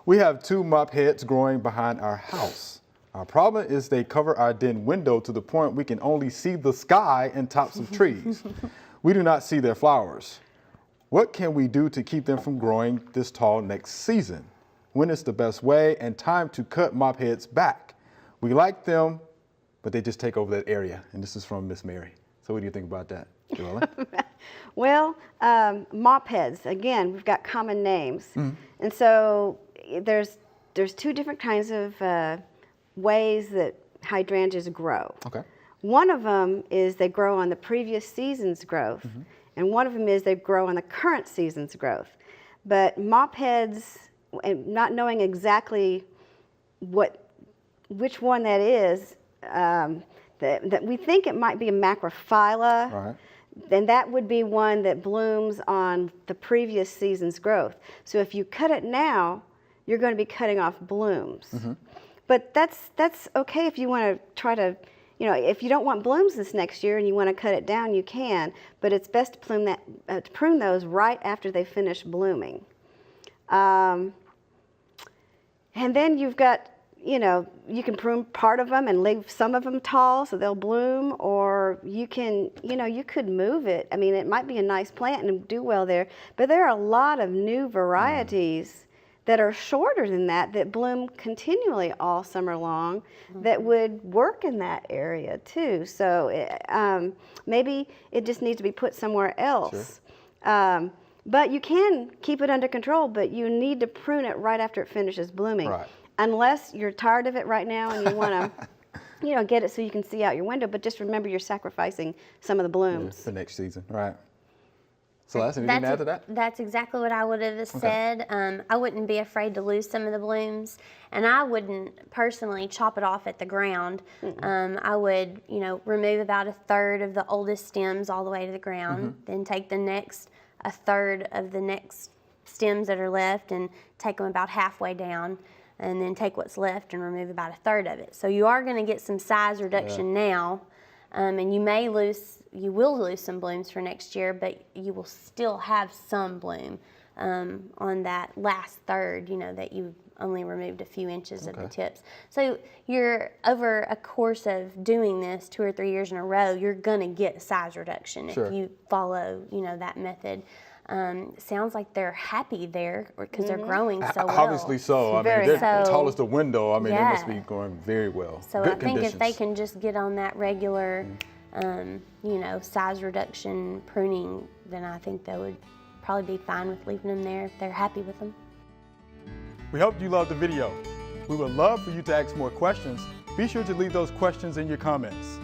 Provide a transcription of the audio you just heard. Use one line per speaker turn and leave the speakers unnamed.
We have 2 mop heads growing behind our house. Our problem is they cover our den window to the point we can only see the sky and tops of trees. We do not see their flowers. What can we do to keep them from growing this tall next season? When is the best way and time to cut mop heads back? We like them, but they just take over that area. And this is from Miss Mary. So what do you think about that, Joella?
Well, mop heads, again, we've got common names. And so there's 2 different kinds of ways that hydrangeas grow.
Okay.
One of them is they grow on the previous season's growth, and one of them is they grow on the current season's growth. But mop heads, not knowing exactly which one that is, that we think it might be a macrophylla.
Right.
Then that would be one that blooms on the previous season's growth. So if you cut it now, you're going to be cutting off blooms. But that's okay if you want to try to, if you don't want blooms this next year and you want to cut it down, you can. But it's best to prune those right after they finish blooming. And then you've got, you can prune part of them and leave some of them tall so they'll bloom, or you can, you could move it. I mean, it might be a nice plant and do well there, but there are a lot of new varieties that are shorter than that bloom continually all summer long that would work in that area too. So maybe it just needs to be put somewhere else. Sure. But you can keep it under control, but you need to prune it right after it finishes blooming.
Right.
Unless you're tired of it right now and you want to get it so you can see out your window, but just remember you're sacrificing some of the blooms.
For next season, right. Celeste, anything to add to that?
That's exactly what I would have said. I wouldn't be afraid to lose some of the blooms, and I wouldn't personally chop it off at the ground. I would, remove about 1/3 of the oldest stems all the way to the ground, then take the next 1/3 of the next stems that are left and take them about halfway down, and then take what's left and remove about 1/3 of it. So you are going to get some size reduction now, and you will lose some blooms for next year, but you will still have some bloom on that last third, that you only removed a few inches of the tips. So you're, over a course of doing this 2 or 3 years in a row, you're going to get size reduction if you follow, that method. Sounds like they're happy there because they're growing so well.
Obviously so. I mean, they're tall as the window. I mean, they must be going very well.
So
Good
I think
conditions.
if they can just get on that regular, size reduction pruning, then I think they would probably be fine with leaving them there if they're happy with them.
We hope you loved the video. We would love for you to ask more questions. Be sure to leave those questions in your comments.